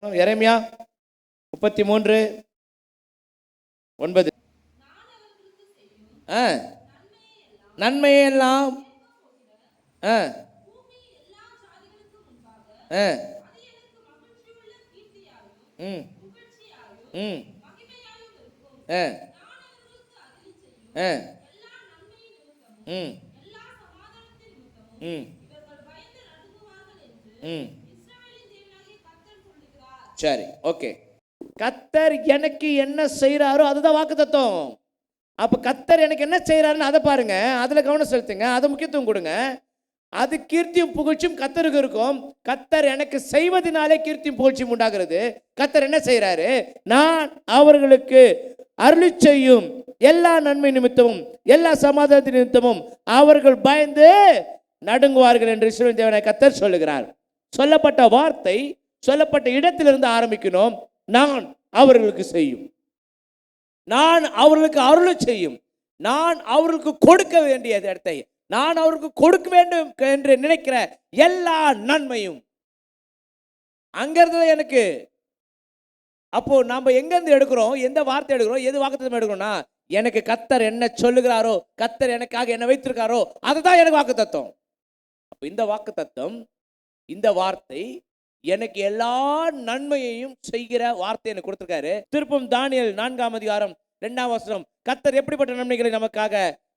எரேமியா 33:9. நன்மையெல்லாம் சரி, ஓகே. கத்தர் எனக்கு என்ன செய்யறாரோ அதுதான் வாக்குத்தத்தம். அப்ப கத்தர் எனக்கு என்ன செய்யறாருன்னு அதை பாருங்க, அதுல கவனம் செலுத்துங்க, அதை முக்கியத்துவம் கொடுங்க. அது கீர்த்தியும் புகழ்ச்சியும் கத்தருக்கு இருக்கும். கத்தர் எனக்கு செய்வதனாலே கீர்த்தியும் புகழ்ச்சியும் உண்டாகிறது. கத்தர் என்ன செய்யறாரு? நான் அவர்களுக்கு அருளி செய்யும் எல்லா நன்மை நிமித்தமும் எல்லா சமாதானத்தின் நிமித்தமும் அவர்கள் பயந்து நடுங்குவார்கள் என்று இஸ்ரவேல் தேவனாகிய கத்தர் சொல்லுகிறார். சொல்லப்பட்ட வார்த்தை சொல்லப்பட்ட இடத்திலிருந்து ஆரம்பிக்கணும். நான் அவர்களுக்கு செய்யும், நான் அவர்களுக்கு அருளை செய்யும், நான் அவர்களுக்கு கொடுக்க வேண்டிய இடத்தை நான் அவருக்கு கொடுக்க வேண்டும் என்று நினைக்கிற எல்லா நன்மையும் அங்கிருந்து எனக்கு. அப்போ நாம எங்கிருந்து எடுக்கிறோம்? எந்த வார்த்தை எடுக்கிறோம்? எது வாக்குத்தத்தம் எடுக்கிறோம்னா, எனக்கு கத்தர் என்ன சொல்லுகிறாரோ, கத்தர் எனக்காக என்ன வைத்திருக்காரோ அதுதான் எனக்கு வாக்குத்தத்தம். அப்போ இந்த வாக்குத்தத்தம், இந்த வார்த்தை எனக்கு எல்லா நன்மையையும் செய்கிற வார்த்தை எனக்கு கொடுத்திருக்காரு. திருப்பும் தானியேல் 4:2 கத்தர் எப்படிப்பட்ட நன்மைகளை நமக்காக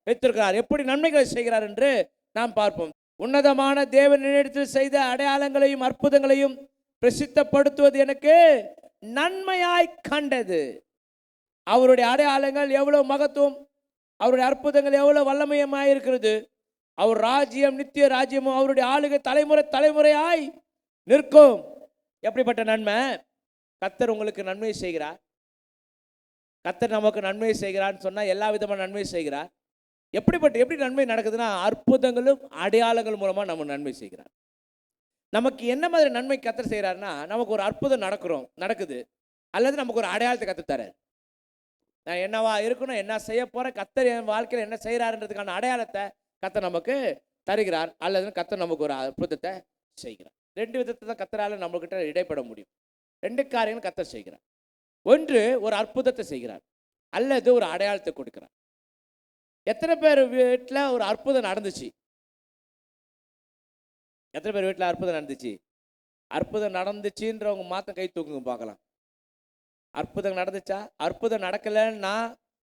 வைத்திருக்கிறார், எப்படி நன்மைகளை செய்கிறார் என்று நாம் பார்ப்போம். உன்னதமான தேவனிடத்தில் செய்த அடையாளங்களையும் அற்புதங்களையும் பிரசித்தப்படுத்துவது எனக்கு நன்மையாய் கண்டது. அவருடைய அடையாளங்கள் எவ்வளவு மகத்துவம், அவருடைய அற்புதங்கள் எவ்வளவு வல்லமையமாய் இருக்கிறது. அவர் ராஜ்யம் நித்திய ராஜ்யமும் அவருடைய ஆளுகை தலைமுறை தலைமுறையாய் நிற்கும். எப்படிப்பட்ட நன்மை? கத்தர் உங்களுக்கு நன்மை செய்கிறார். கத்தர் நமக்கு நன்மை செய்கிறான்னு சொன்னா எல்லா விதமான நன்மை செய்கிறார். எப்படி நன்மை நடக்குதுன்னா, அற்புதங்களும் அடையாளங்கள் மூலமா நம்ம நன்மை செய்கிறார். நமக்கு என்ன மாதிரி நன்மை கத்தர் செய்கிறாருன்னா, நமக்கு ஒரு அற்புதம் நடக்குது, அல்லது நமக்கு ஒரு அடையாளத்தை கத்து தரார். நான் என்னவா இருக்கணும், என்ன செய்ய போறேன், கத்தர் என் வாழ்க்கையில் என்ன செய்கிறாருன்றதுக்கான அடையாளத்தை கத்தர் நமக்கு தருகிறார், அல்லது கத்தர் நமக்கு ஒரு அற்புதத்தை செய்கிறார். 2 விதத்தை தான் கத்தரால நம்மகிட்ட இடைப்பட முடியும். 2 காரியங்கள் கத்தர் செய்கிறார். ஒன்று ஒரு அற்புதத்தை செய்கிறார், அல்லது ஒரு அடையாளத்தை கொடுக்கிறார். எத்தனை பேர் வீட்டில் ஒரு அற்புதம் நடந்துச்சு? எத்தனை பேர் வீட்டில் அற்புதம் நடந்துச்சு? அற்புதம் நடந்துச்சுன்றவங்க மாத்திரம் கை தூக்குங்க பார்க்கலாம். அற்புதம் நடந்துச்சா? அற்புதம் நடக்கலைன்னா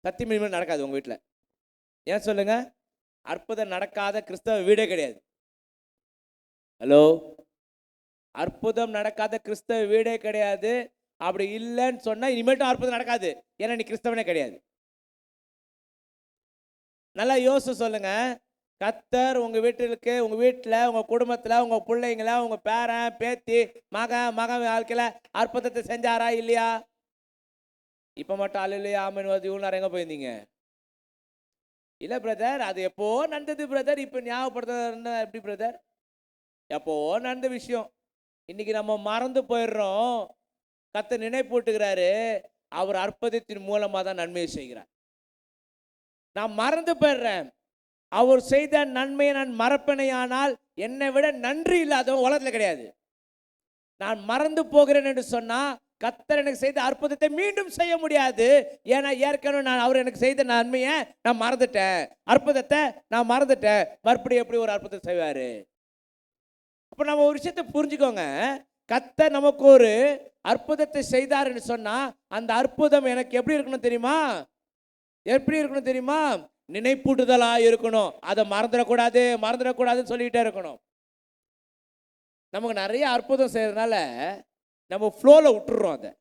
சத்தியமே நடக்காது உங்க வீட்டில். ஏன் சொல்லுங்க? அற்புதம் நடக்காத கிறிஸ்தவ வீடே கிடையாது. ஹலோ, அற்புதம் நடக்காத கிறிஸ்தவ வீடே கிடையாது. அப்படி இல்லைன்னு சொன்னா இனிமேட்டும் அற்புதம் நடக்காது, ஏன்னா நீ கிறிஸ்தவனே கிடையாது. நல்லா யோசிச்சு சொல்லுங்க. கத்தர் உங்க வீட்டிற்கு, உங்க வீட்டில், உங்க குடும்பத்தில், உங்க பிள்ளைங்கள, உங்க பேரன் பேத்தி மகன் வாழ்க்கையில அற்புதத்தை செஞ்சாரா இல்லையா? இப்ப மட்டும் அல்லையா ஆமன் வந்து இவ்வளோ நேரம் எங்க போயிருந்தீங்க? இல்ல பிரதர், அது எப்போ நடந்தது பிரதர், இப்ப ஞாபகப்படுத்த எப்படி பிரதர்? எப்போ நடந்த விஷயம். இன்னைக்கு நம்ம மறந்து போயிடுறோம். கத்தர் நினைப்பூட்டுகிறாரு, அவர் அற்புதத்தின் மூலமா தான் நன்மையை செய்கிறார். நான் மறந்து போயிடுறேன். அவர் செய்த நன்மையை நான் மறப்பேனையானால் என்னை விட நன்றி இல்லாதவன் உலகத்தில் கிடையாது. நான் மறந்து போகிறேன் என்று சொன்னா கத்தர் எனக்கு செய்த அற்புதத்தை மீண்டும் செய்ய முடியாது. ஏன்னா ஏற்கனவே நான் அவர் எனக்கு செய்த நன்மையை நான் மறந்துட்டேன், அற்புதத்தை நான் மறந்துட்டேன். மறுபடியும் எப்படி ஒரு அற்புதத்தை செய்வாரு? அப்ப நம்ம ஒரு விஷயத்தை புரிஞ்சுக்கோங்க. கத்தர் நமக்கு ஒரு அற்புதத்தை செய்தார்னு சொன்னா அந்த அற்புதம் எனக்கு எப்படி இருக்கணும் தெரியுமா? எப்படி இருக்கணும் தெரியுமா? நினைப்பூட்டுதலா இருக்கணும். அதை மறந்துடக்கூடாதுன்னு சொல்லிக்கிட்டே இருக்கணும். நமக்கு நிறைய அற்புதம் செய்யறதுனால நம்ம ஃப்ளோல விட்டுறோம். அதை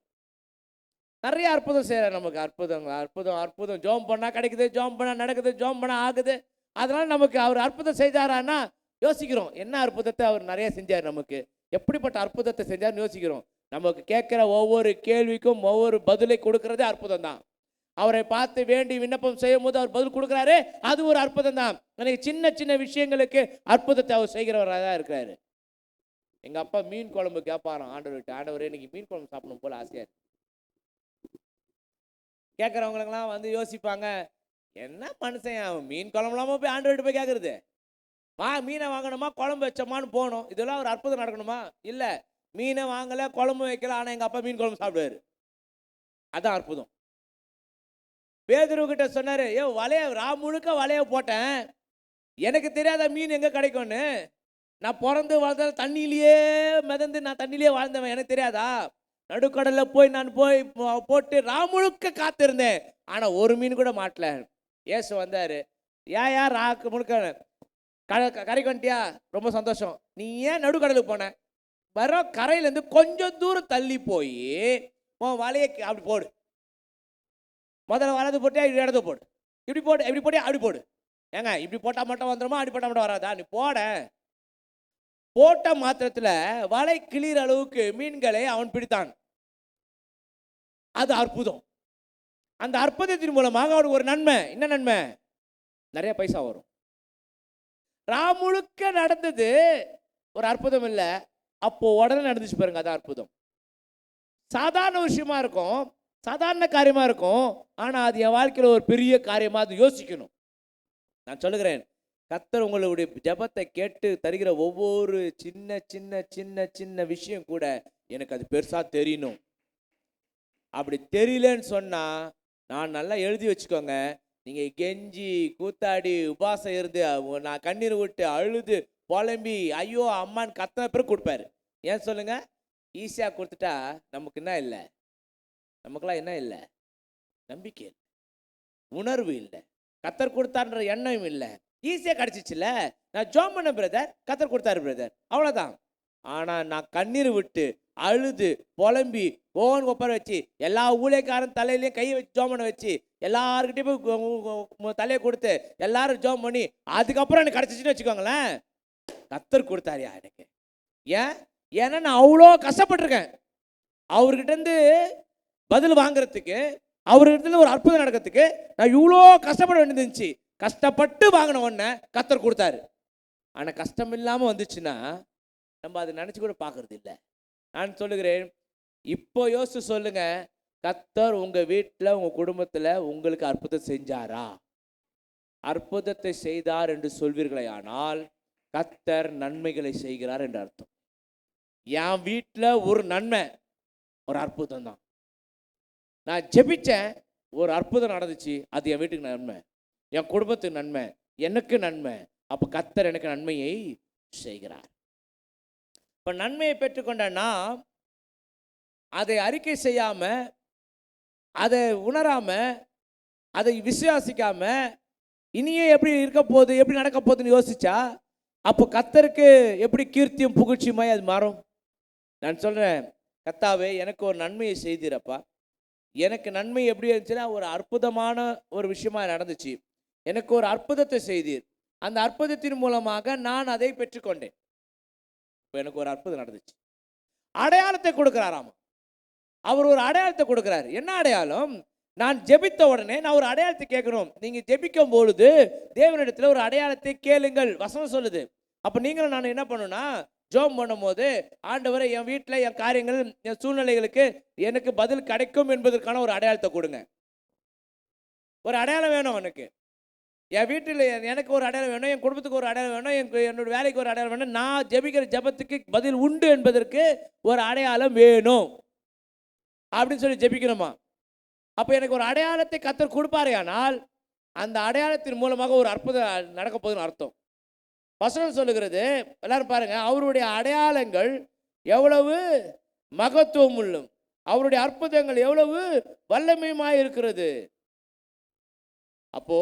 நிறைய அற்புதம் செய்யற நமக்கு அற்புதம் ஜோம் பண்ணா கிடைக்குது, ஜோம் பண்ணா நடக்குது, ஜோம் பண்ணா ஆகுது. அதனால நமக்கு அவர் அற்புதம் செய்தாரான்னா யோசிக்கிறோம், என்ன அற்புதத்தை அவர் நிறைய செஞ்சார், நமக்கு எப்படிப்பட்ட அற்புதத்தை செஞ்சார்னு யோசிக்கிறோம். நமக்கு கேட்கிற ஒவ்வொரு கேள்விக்கும் ஒவ்வொரு பதிலை கொடுக்கறதே அற்புதம் தான். அவரை பார்த்து வேண்டி விண்ணப்பம் செய்யும் போது அவர் பதில் கொடுக்குறாரு, அது ஒரு அற்புதம் தான். எனக்கு சின்ன சின்ன விஷயங்களுக்கு அற்புதத்தை அவர் செய்கிறவராக தான் இருக்கிறாரு. எங்க அப்பா மீன் குழம்பு கேட்பாராம் ஆண்டவர்கிட்ட, ஆண்டவரே இன்னைக்கு மீன் குழம்பு சாப்பிடணும் போல ஆசையா இருக்கு. கேட்கறவங்களுக்கெல்லாம் வந்து யோசிப்பாங்க, என்ன மனுஷன் மீன் குழம்புலாம போய் ஆண்டவர்கிட்ட போய் கேட்கறது? மீனை வாங்கணுமா, குழம்பு வச்சோமான்னு போகணும், இதெல்லாம் ஒரு அற்புதம் நடக்கணுமா? இல்லை, மீனை வாங்கல, குழம்பு வைக்கல, ஆனா எங்க அப்பா மீன் குழம்பு சாப்பிடுவாரு. அதான் அற்புதம். பேதுரு கிட்ட சொன்னாரு, ஏ வலைய முழுக்க வலைய போட்டேன், எனக்கு தெரியாத மீன் எங்க கிடைக்கும்னு. நான் பிறந்து வாழ்ந்த தண்ணியிலேயே மிதந்து நான் தண்ணியிலேயே வாழ்ந்தவன், எனக்கு தெரியாதா? நடுக்கடல்ல போய் நான் போட்டு முழுக்க காத்திருந்தேன், ஆனா ஒரு மீன் கூட மாட்டல. ஏசு வந்தாரு, ஏன் ராக்கு முழுக்க கரைக்கு வந்துட்டியா? ரொம்ப சந்தோஷம். நீ ஏன் நடுக்கடலுக்கு போன? வர கரையிலேருந்து கொஞ்சம் தூரம் தள்ளி போய் உன் வலையை அப்படி போடு. முதல்ல வலது போட்டு இடது போடு, இப்படி போடு, இப்படி போட்டு அப்படி போடு. ஏங்க இப்படி போட்டால் மட்டும் வந்துடுமா, அப்படி போட்டால் மட்டும் வராதா? நீ போட. போட்ட மாத்திரத்தில் வலை கிளிற அளவுக்கு மீன்களை அவன் பிடித்தான். அது அற்புதம். அந்த அற்புதத்தின் மூலமாக அவனுக்கு ஒரு நன்மை. என்ன நன்மை? நிறைய பைசா வரும். முழுக்க நடந்தது ஒரு அற்புதம் இல்லை, அப்போ உடனே நடந்துச்சு பாருங்க, அது அற்புதம். சாதாரண விஷயமா இருக்கும், சாதாரண காரியமா இருக்கும், ஆனா அது என் வாழ்க்கையில் ஒரு பெரிய காரியமா அது யோசிக்கணும். நான் சொல்லுகிறேன், கர்த்தர் உங்களுடைய ஜெபத்தை கேட்டு தருகிற ஒவ்வொரு சின்ன சின்ன சின்ன சின்ன விஷயம் கூட எனக்கு அது பெருசா தெரியணும். அப்படி தெரியலன்னு சொன்னா, நான் நல்லா எழுதி வச்சுக்கோங்க, நீங்க கெஞ்சி கூத்தாடி உபாசம் இருந்து நான் கண்ணீர் விட்டு அழுது புலம்பி ஐயோ அம்மான்னு கத்தனை பேர் கொடுப்பாரு. ஏன் சொல்லுங்க? ஈஸியாக கொடுத்துட்டா நமக்கு என்ன இல்லை? நமக்குலாம் என்ன இல்லை? நம்பிக்கை இல்லை, உணர்வு இல்லை, கத்தர் கொடுத்தான்ற எண்ணம் இல்லை. ஈஸியாக கிடச்சிச்சுல, நான் ஜோம் பண்ண பிரதர், கத்தர் கொடுத்தாரு பிரதர், அவ்வளோதான். ஆனால் நான் கண்ணீர் விட்டு அழுது புலம்பி ஓன் ஒப்பர வச்சு எல்லா ஊழியக்காரன் தலையிலையும் கையை வச்சு ஜோம் பண்ண வச்சு எல்லாருக்கிட்டையும் போய் தலையை கொடுத்து எல்லாரும் ஜோம் பண்ணி அதுக்கப்புறம் எனக்கு கிடச்சிச்சின்னு வச்சுக்கோங்களேன், கத்தர் கொடுத்தாரியா எனக்கு. ஏன்னா நான் அவ்வளோ கஷ்டப்பட்டிருக்கேன் அவர்கிட்டருந்து பதில் வாங்குறதுக்கு, அவர்கிட்ட ஒரு அற்புதம் நடக்கிறதுக்கு நான் இவ்வளோ கஷ்டப்பட வேண்டியது இருந்துச்சு. கஷ்டப்பட்டு வாங்கின உடனே கத்தர் கொடுத்தாரு. ஆனால் கஷ்டம் இல்லாமல் வந்துச்சுன்னா நம்ம அதை நினச்சி கூட பார்க்கறது இல்லை. நான் சொல்லுகிறேன், இப்போ யோசிச்சு சொல்லுங்க, கத்தர் உங்கள் வீட்டில் உங்கள் குடும்பத்தில் உங்களுக்கு அற்புதம் செஞ்சாரா? அற்புதத்தை செய்தார் என்று சொல்வீர்களே, ஆனால் கத்தர் நன்மைகளை செய்கிறார் என்று அர்த்தம். என் வீட்டில் ஒரு நன்மை, ஒரு அற்புதம் தான். நான் ஜெபிச்சேன், ஒரு அற்புதம் நடந்துச்சு, அது என் வீட்டுக்கு நன்மை, என் குடும்பத்துக்கு நன்மை, எனக்கு நன்மை. அப்போ கத்தர் எனக்கு நன்மையை செய்கிறார். இப்போ நன்மையை பெற்றுக்கொண்ட நான் அதை அறிக்கை செய்யாம, அதை உணராம, அதை விசுவாசிக்காம இனியே எப்படி இருக்க போகுது, எப்படி நடக்க போகுதுன்னு யோசிச்சா அப்போ கத்தருக்கு எப்படி கீர்த்தியும் புகழ்ச்சியுமாய் அது மாறும். நான் சொல்றேன், கத்தாவே எனக்கு ஒரு நன்மையை செய்தீரப்பா. எனக்கு நன்மை எப்படி இருந்துச்சுன்னா, ஒரு அற்புதமான ஒரு விஷயமா நடந்துச்சு. எனக்கு ஒரு அற்புதத்தை செய்தீர், அந்த அற்புதத்தின் மூலமாக நான் அதை பெற்றுக்கொண்டேன். இப்போ எனக்கு ஒரு அற்புதம் நடந்துச்சு. அடையாளத்தை கொடுக்கிறாராமா. அவர் ஒரு அடையாளத்தை கொடுக்கிறார். என்ன அடையாளம்? நான் ஜெபித்த உடனே நான் ஒரு அடையாளத்தை கேட்கணும். நீங்க ஜெபிக்கும் பொழுது தேவனிடத்தில் ஒரு அடையாளத்தை கேளுங்கள் வசனம் சொல்லுது. அப்போ நீங்களும் நான் என்ன பண்ணணும்னா, ஜோம் பண்ணும் போது ஆண்டவரை என் வீட்டில் என் காரியங்கள் என் சூழ்நிலைகளுக்கு எனக்கு பதில் கிடைக்கும் என்பதற்கான ஒரு அடையாளத்தை கொடுங்க. ஒரு அடையாளம் வேணும் எனக்கு. என் வீட்டில் எனக்கு ஒரு அடையாளம் வேணும், என் குடும்பத்துக்கு ஒரு அடையாளம் வேணும், என்னோட வேலைக்கு ஒரு அடையாளம் வேணும், நான் ஜெபிக்கிற ஜெபத்துக்கு பதில் உண்டு என்பதற்கு ஒரு அடையாளம் வேணும் அப்படின்னு சொல்லி ஜெபிக்கணுமா. அப்போ எனக்கு ஒரு அடையாளத்தை கர்த்தர் கொடுப்பாரே, ஆனால் அந்த அடையாளத்தின் மூலமாக ஒரு அற்புதம் நடக்க போகுதுன்னு அர்த்தம். வசனம் சொல்லுகிறது, எல்லாரும் பாருங்க, அவருடைய அடையாளங்கள் எவ்வளவு மகத்துவம் உள்ளும், அவருடைய அற்புதங்கள் எவ்வளவு வல்லமையுமாய் இருக்கிறது. அப்போ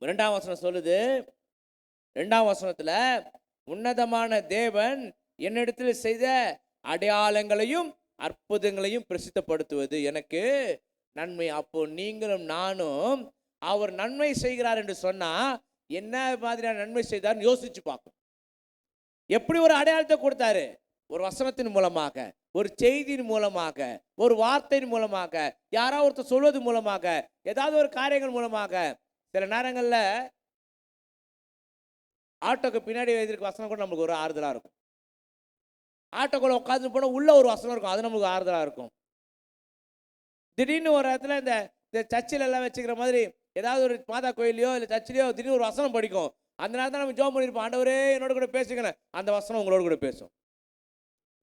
2ஆம் வசனம் சொல்லுது, 2ஆம் வசனத்துல உன்னதமான தேவன் என்னிடத்தில் செய்த அடையாளங்களையும் அற்புதங்களையும் பிரசித்தப்படுத்துவது எனக்கு நன்மை. அப்போ நீங்களும் நானும் அவர் நன்மை செய்கிறார் என்று சொன்னா என்ன மாதிரியான நன்மை செய்தார் யோசிச்சு பார்க்கணும். எப்படி ஒரு அடையாளத்தை கொடுத்தாரு? ஒரு வசனத்தின் மூலமாக, ஒரு செய்தியின் மூலமாக, ஒரு வார்த்தையின் மூலமாக, யாராவது ஒருத்தர் சொல்வது மூலமாக, ஏதாவது ஒரு காரியங்கள் மூலமாக. சில நேரங்களில் ஆட்டோக்கு பின்னாடி எழுதியிருக்க வசனம் கூட நம்மளுக்கு ஒரு ஆறுதலாக இருக்கும். ஆட்டோக்குள்ள உட்காந்து போனால் உள்ள ஒரு வசனம் இருக்கும், அது நம்மளுக்கு ஆறுதலாக இருக்கும். திடீர்னு ஒரு இடத்துல இந்த சர்ச்சில் எல்லாம் வச்சுக்கிற மாதிரி ஏதாவது ஒரு மாதா கோயிலையோ இல்லை சர்ச்சிலையோ திடீர்னு ஒரு வசனம் படிக்கும். அந்த நேரத்தில் நம்ம ஜோம் பண்ணியிருப்போம், ஆண்டவரே என்னோட கூட பேசுங்கன்னு, அந்த வசனம் உங்களோட கூட பேசும்.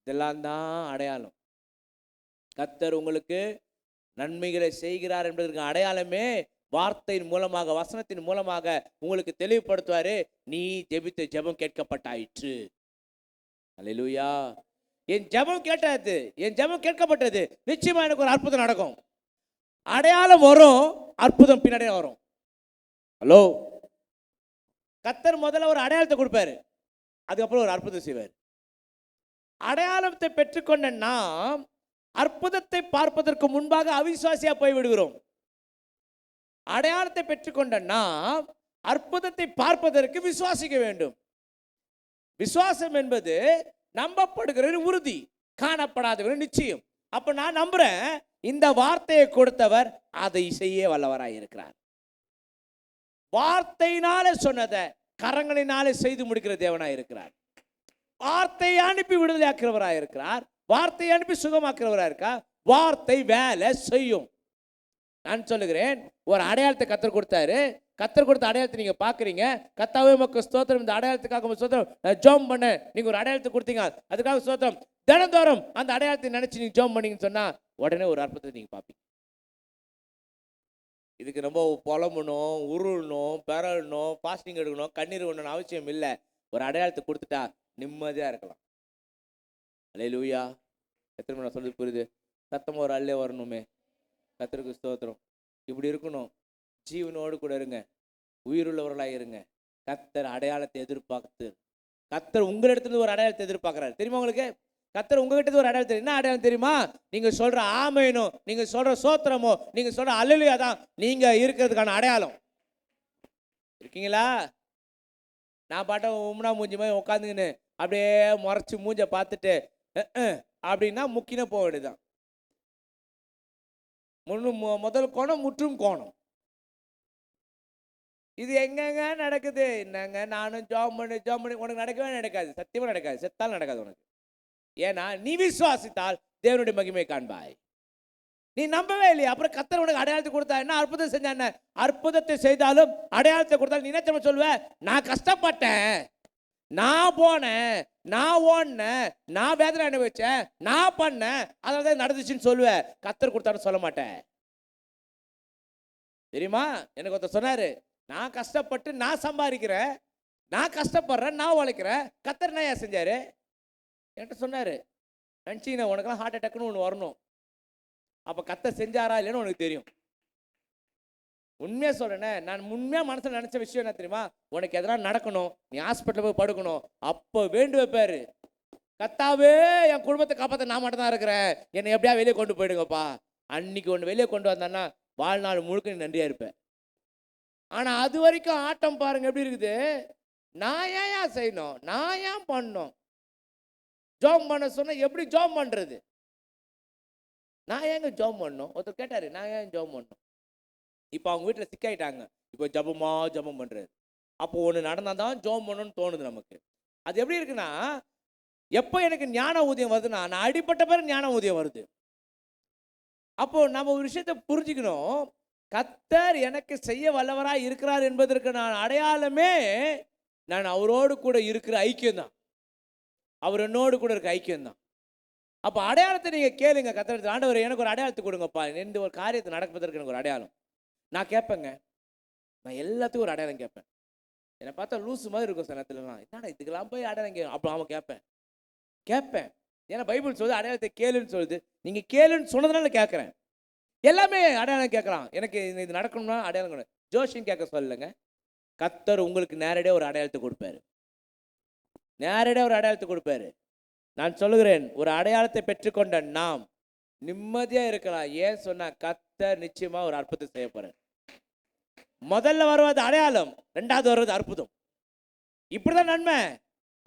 இதெல்லாம் தான் அடையாளம். கர்த்தர் உங்களுக்கு நன்மைகளை செய்கிறார் என்பதற்கு அடையாளமே வார்த்தையின் மூலமாக, வசனத்தின் மூலமாக உங்களுக்கு தெளிவுபடுத்துவாரு. நீ ஜெபித்த ஜெபம் கேட்கப்பட்டாயிற்று. அல்லேலூயா. என் ஜெபம் கேட்டது, என் ஜெபம் கேட்கப்பட்டது, நிச்சயமா எனக்கு ஒரு அற்புதம் நடக்கும். அடையாளம் வரும், அற்புதம் பின்னாடியே வரும். ஹலோ, கர்த்தர் முதல்ல ஒரு அடையாளத்தை கொடுப்பாரு, அதுக்கப்புறம் ஒரு அற்புதம் செய்வார். அடையாளத்தை பெற்றுக்கொண்ட நாம் அற்புதத்தை பார்ப்பதற்கு முன்பாக அவிசுவாசியா போய் விடுகிறோம். அடையாளத்தை பெற்றுக்கொண்ட நாம் அற்புதத்தை பார்ப்பதற்கு விசுவாசிக்க வேண்டும். விசுவாசம் என்பது நம்பப்படுகிற உறுதி, காணப்படாத நிச்சயம். அப்ப நான் நம்புறேன், இந்த வார்த்தையை கொடுத்தவர் அதை செய்ய வல்லவராய் இருக்கிறார். வார்த்தையினாலே சொன்னதை கரங்களினாலே செய்து முடிக்கிற தேவனாய் இருக்கிறார். வார்த்தையை அனுப்பி விடுதலையாக்குறவராய் இருக்கிறார். வார்த்தையை அனுப்பி சுகமாக்குறவராய் இருக்கார். வார்த்தை வேலை செய்யும். நான் சொல்லுகிறேன், ஒரு அடையாளத்தை கர்த்தர் கொடுத்தாரு. கர்த்தர் கொடுத்த அடையாளத்தை நீங்க பாக்குறீங்க. கர்த்தாவே உமக்கு ஸ்தோத்திரம், இந்த அடையாளத்துக்காக ஸ்தோத்திரம். நான் ஜெபம் பண்ணேன், நீங்க ஒரு அடையாளத்தை கொடுத்தீங்க, அதுக்காக ஸ்தோத்திரம். தினந்தோறும் அந்த அடையாளத்தை நினைச்சு நீங்க ஜெபம் பண்ணீங்கன்னு சொன்னா உடனே ஒரு அற்புதத்தை நீங்க பாப்பீங்க. இதுக்கு ரொம்ப புலம்பணும், உருளணும், பெறணும், பாஸ்டிங் எடுக்கணும், கண்ணீர் விடணும் அவசியம் இல்லை. ஒரு அடையாளத்தை கொடுத்துட்டா நிம்மதியா இருக்கலாம். அல்லேலூயா. எத்தனை மணி சொல்றது புரியுது? சத்தம் ஒரு அல்லே வரணுமே. கர்த்தருக்கு ஸ்தோத்திரம். இப்படி இருக்கணும். ஜீவனோடு கூட இருங்க, உயிருள்ளவர்களாக இருங்க. கர்த்தர் அடையாளத்தை எதிர்பார்த்து, கர்த்தர் உங்களிடத்துல ஒரு அடையாளத்தை எதிர்பார்க்கிறார். தெரியுமா உங்களுக்கு? கர்த்தர் உங்ககிட்ட ஒரு அடையாளம் தெரியும். என்ன அடையாளம் தெரியுமா? நீங்க சொல்ற ஆமேனோ, நீங்க சொல்ற சோத்திரமோ, நீங்க சொல்ற அல்லேலூயா தான் நீங்க இருக்கிறதுக்கான அடையாளம். இருக்கீங்களா? நான் பாட்ட உம்னா மூஞ்சி மாதிரி உட்காந்துக்கின்னு அப்படியே முறைச்சி மூஞ்ச பார்த்துட்டு அப்படின்னா முக்கின போக வேண்டியதுதான். முதல் கோணம் முற்றும் கோணம். இது எங்கெங்க நடக்குது? என்னங்க நானும் ஜாப் பண்ணி உனக்கு நடக்கவே நடக்காது. சத்தியமா நடக்காது. செத்தாலும் நடக்காது உனக்கு. ஏன்னா நீ விசுவாசித்தால் தேவனுடைய மகிமை காண்பாய். நீ நம்பவே இல்லையா? அப்புறம் கர்த்தர் உனக்கு அடையாளத்தை கொடுத்தா என்ன? அற்புதம் செஞ்சா என்ன? அற்புதத்தை செய்தாலும் அடையாளத்தை கொடுத்தாலும் நீ என்ன சொல்லுவ? நான் கஷ்டப்பட்டேன், நான் போனேன், நான் ஓடினேன், நான் வேதனை அனுபவிச்சேன், நான் பண்ணேன், அதனால நடந்துச்சுன்னு சொல்லுவேன். கர்த்தர் கொடுத்தான்னு சொல்ல மாட்டேன். தெரியுமா? எனக்கு ஒருத்தர் சொன்னாரு, நான் கஷ்டப்பட்டு நான் சம்பாதிக்கிறேன், நான் கஷ்டப்படுறேன், நான் உழைக்கிறேன், கர்த்தர் என்ன செஞ்சாரு என்கிட்ட சொன்னாரு. நினச்சிங்கன்னா உனக்கெல்லாம் ஹார்ட் அட்டாக்னு ஒன்று வரணும். அப்போ கர்த்தர் செஞ்சாரா இல்லைன்னு உனக்கு தெரியும். உண்மையாக சொல்றேனே, நான் உண்மையாக மனசில் நினச்ச விஷயம் என்ன தெரியுமா? உனக்கு எதனா நடக்கணும், நீ ஹாஸ்பிட்டலில் போய் படுக்கணும், அப்போ வேண்டு வைப்பாரு, கர்த்தாவே என் குடும்பத்தை காப்பாற்ற நான் மட்டும் தான் இருக்கிறேன், என்னை எப்படியா வெளியே கொண்டு போயிடுங்கப்பா. அன்னைக்கு ஒன்று வெளியே கொண்டு வந்தான்னா வாழ்நாள் முழுக்க நீ நன்றியா இருப்பேன். ஆனால் அது வரைக்கும் ஆட்டம் பாருங்க எப்படி இருக்குது. நான் ஏன் செய்யணும், நான் ஏன் பண்ணணும்? ஜோம் பண்ண சொன்ன எப்படி ஜோம் பண்றது? நான் ஏங்க ஜோம் பண்ணணும்? ஒருத்தர் கேட்டாரு, நான் ஏன் ஜோம் பண்ணணும்? இப்போ அவங்க வீட்டில் சிக்காயிட்டாங்க. இப்போ ஜபம் பண்றது. அப்போ ஒன்று நடந்தால் தான் ஜோம் பண்ணணும்னு தோணுது நமக்கு. அது எப்படி இருக்குன்னா, எப்போ எனக்கு ஞான ஊதியம் வருதுன்னா நான் அடிப்பட்ட பேர் ஞான ஊதியம் வருது. அப்போ நம்ம ஒரு விஷயத்தை புரிஞ்சுக்கணும். கர்த்தர் எனக்கு செய்ய வல்லவராய் இருக்கிறார் என்பதற்கு நான் அடையாளமே நான் அவரோடு கூட இருக்கிற ஐக்கியம் தான். அவர் என்னோடு கூட இருக்க ஐக்கியம் தான். அப்போ அடையாளத்தை நீங்கள் கேளுங்க. கர்த்தர், ஆண்டவர் எனக்கு ஒரு அடையாளத்தை கொடுங்கப்பா, இந்த ஒரு காரியத்தை நடப்பதற்கு எனக்கு ஒரு அடையாளம். நான் கேட்பேங்க, நான் எல்லாத்துக்கும் ஒரு அடையாளம் கேட்பேன். என்னை பார்த்தா லூசு மாதிரி இருக்கும் சில நேரத்துலலாம். என்னடா இதுக்கெல்லாம் போய் அடையாளம் அப்போ அவன் கேட்பேன். ஏன்னா பைபிள் சொல்லுது அடையாளத்தை கேளுன்னு சொல்லுது. நீங்கள் கேளுன்னு சொன்னதுனால கேட்குறேன். எல்லாமே அடையாளம் கேட்கலாம். எனக்கு இது நடக்கணும்னா அடையாளம் ஜோஷின்னு கேட்க சொல்லலைங்க. கர்த்தர் உங்களுக்கு நேரடியாக ஒரு அடையாளத்தை கொடுப்பாரு. நேரடியாக ஒரு அடையாளத்தை கொடுப்பாரு. நான் சொல்லுகிறேன், ஒரு அடையாளத்தை பெற்றுக்கொண்ட நாம் நிம்மதியாக இருக்கலாம். ஏன் சொன்னா, கர்த்தர் நிச்சயமா ஒரு அற்புதத்தை செய்ய போறார். முதல்ல வருவது அடையாளம், ரெண்டாவது வருவது அற்புதம். இப்படிதான் நன்மை,